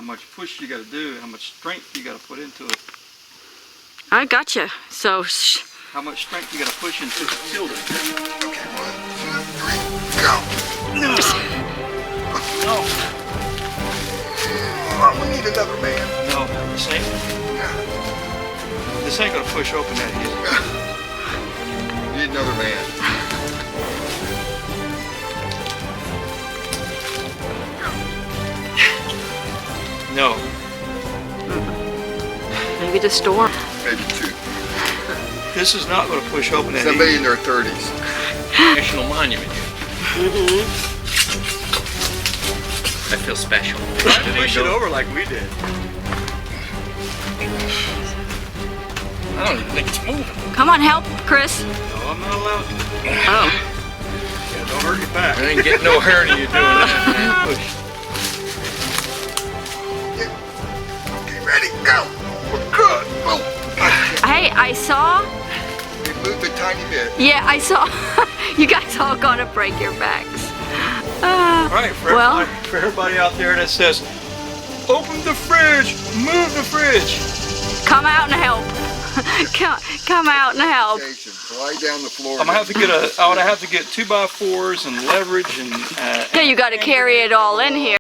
much push you got to do, how much strength you got to put into it. I gotcha. So, How much strength you got to push into the tilde. Okay, 1, 2, 3, go. No. No. Oh, we need another man. No. This ain't gonna push open that easy. We need another man. No. maybe the storm. Maybe 2. This is not gonna push open that Somebody easy. in their 30s. National monument. I feel special. Try to push it over like we did. I don't even think it's moving. Come on, help, Chris. No, I'm not allowed to. Oh. Yeah, don't hurt your back. I ain't getting no hernia doing that. Push. Okay, ready, go. We're good. Oh. Hey, I saw. We moved a tiny bit. Yeah, I saw. You guys all gonna break your backs. All right, well, for everybody out there that says, open the fridge, move the fridge. come out and help. come out and help. Station. Lie down the floor. I'm gonna have to get I would have to get 2x4s and leverage and. Yeah, you got to carry it all in here.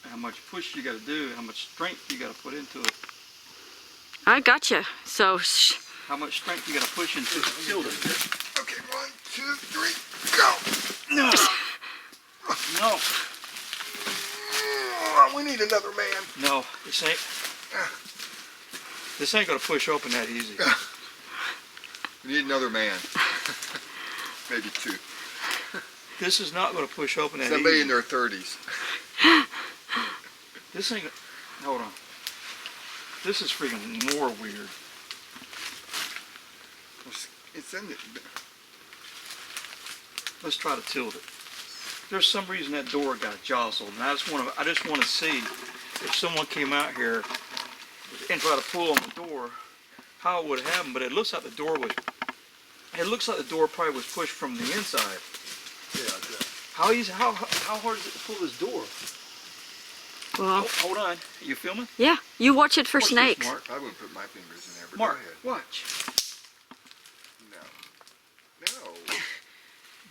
How much push you got to do, how much strength you got to put into it. I gotcha. So, How much strength you got to push into the tilde. Okay, 1, 2, 3, go. No. No. Oh, we need another man. No. This ain't gonna push open that easy. We need another man. Maybe 2. This is not gonna push open that Somebody easy. in their 30s. This ain't. Hold on. This is freaking more weird. It's in it. Let's try to tilt it. There's some reason that door got jostled, and I just want to see if someone came out here and tried to pull on the door, how it would happen. But it looks like the door was. It looks like the door probably was pushed from the inside. Yeah. How easy? How hard is it to pull this door? well, Hold on. You filming? yeah, you watch it for Watch this, snakes. Mark. I wouldn't put my fingers in there, but Mark, go ahead. watch. No.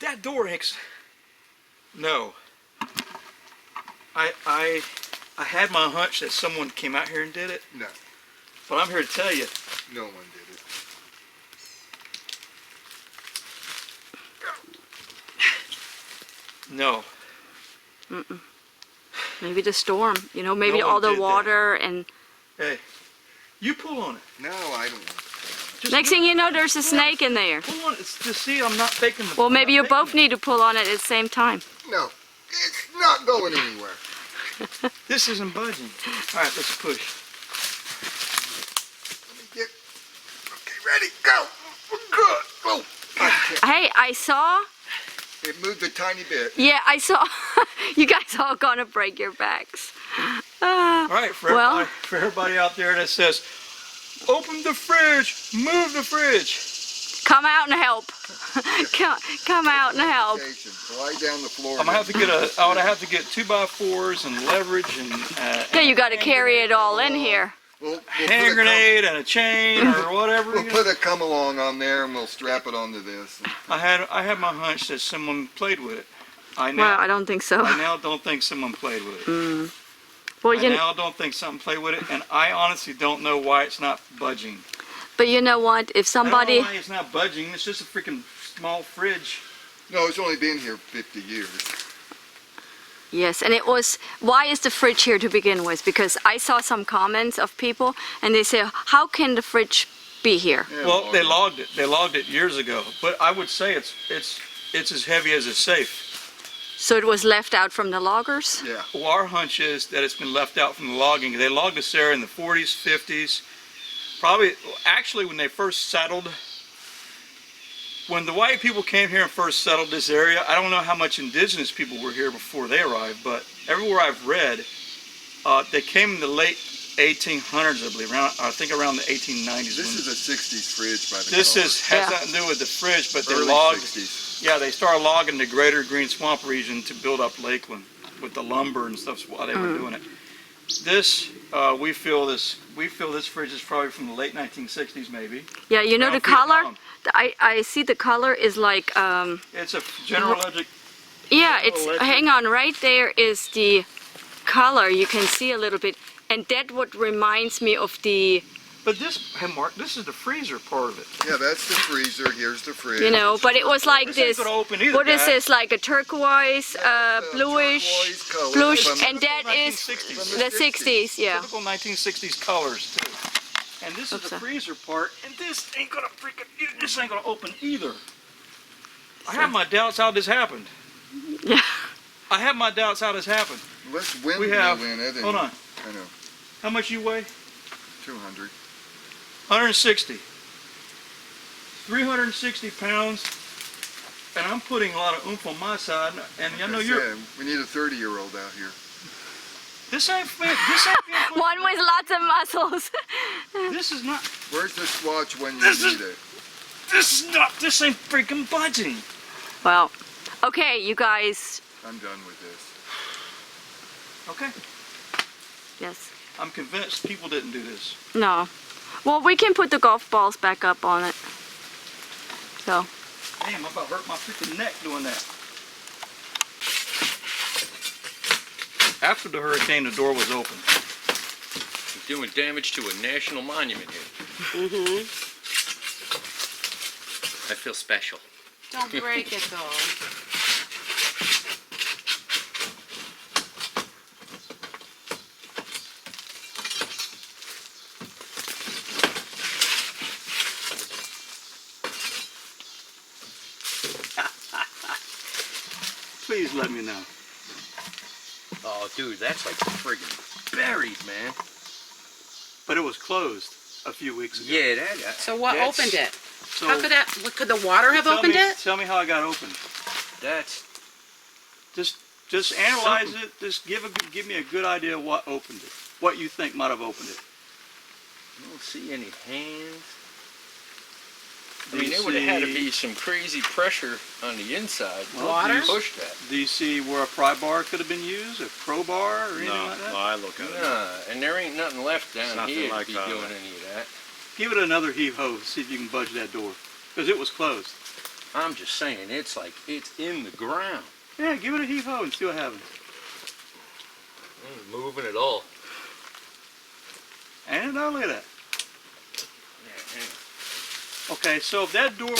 That door hicks. No. I had my hunch that someone came out here and did it, No. but I'm here to tell you, No one did it. no. Maybe the storm. You know, maybe No one all the did that. water and. Hey, you pull on it. No, I don't want to. Just Next thing you know, there's a snake in there. pull on it. It's to see I'm not faking the. Well, maybe you I'm not both faking need to pull on it at the same time. No. It's not going anywhere. it. This isn't budging. All right, let's push. Let me get. Okay, ready, go. We're good. Oh. Hey, I saw. It moved a tiny bit. Yeah, I saw. You guys all gonna break your backs. All right, well, for everybody out there that says, open the fridge, move the fridge. come out and help. come out and help. Station. Lie down the floor. I'm gonna have to get I would have to get 2x4s and leverage and. Yeah, you got to carry it all in here. We'll hand grenade and a chain or whatever. We'll put a come along on there and we'll strap it onto this. I had my hunch that someone played with it. I Well, I don't think so. now don't think someone played with it. Well, I now don't think someone played with it, and I honestly don't know why it's not budging. but you know what? If I don't somebody, know why it's not budging. It's just a freaking small fridge. No, it's only been here 50 years. yes, and it was. Why is the fridge here to begin with? Because I saw some comments of people, and they say, "How can the fridge be here?" Yeah, Well, they logged it. They logged it years ago. But I would say it's as heavy as it's safe. So it was left out from the loggers. Yeah. Well, our hunch is that it's been left out from the logging. They logged this area in the 40s, 50s. Probably, actually, when they first settled, when the white people came here and first settled this area, I don't know how much indigenous people were here before they arrived, but everywhere I've read, they came in the late 1800s, I believe. I think around the 1890s. This is a 60s fridge by the This color. has Yeah. nothing to do with the fridge, but they Early logged. 60s. Yeah, they started logging the greater Green Swamp region to build up Lakeland with the lumber and stuff while they were doing it. This, we feel this fridge is probably from the late 1960s, maybe. Yeah, you know Around the color? Vietnam. I see the color is like, It's a General Electric. yeah, it's, Electric. hang on, right there is the color. You can see a little bit. And that what reminds me of the, But this, hey Mark, this is the freezer part of it. Yeah, that's the freezer. Here's the fridge. you know, but it was like This ain't this, gonna open either, what is guy. this, like a turquoise, bluish, turquoise color bluish, from- and that is 1960s. the 60s, yeah. Typical 1960s colors too. And this is Oops, the freezer part, and this ain't gonna open either. I have my doubts how this happened. Yeah. I have my doubts how this happened. Let's win We have, in it. hold on, I know. how much you weigh? 200. 160. 360 pounds, and I'm putting a lot of oomph on my side, and I know Like you're, said, we need a 30-year-old out here. this ain't being put- One with lots of muscles. this is not, Where's the squatch when you This is- need it? this ain't freaking budging. Well, okay, you guys, I'm done with this. Okay, yes, I'm convinced people didn't do this. no. Well, we can put the golf balls back up on it. So, Damn, I'm about to hurt my freaking neck doing that. After the hurricane, the door was open. You're doing damage to a national monument here. I feel special. Don't break it though. Please let me know. Oh, dude, that's like friggin' buried, man. But it was closed a few weeks ago. Yeah, that. So what that's- opened it? So How could that? Could the water have tell opened me, it? Tell me how I got opened. That's. Just analyze it. Just give me a good idea of what opened it. What you think might have opened it. I don't see any hands. I Do mean, you there would have had to see- be some crazy pressure on the inside to Water? push that. Do you see where a pry bar could have been used, a crowbar, or anything like that? I look at it. Nah, and there ain't nothing left down Nothing here like to be that. doing any of that. Give it another heave ho. See if you can budge that door, because it was closed. I'm just saying, it's like it's in the ground. Yeah, give it a heave ho and see what happens. Ain't moving at all. And not only that. Yeah, hang on. Okay, so if that door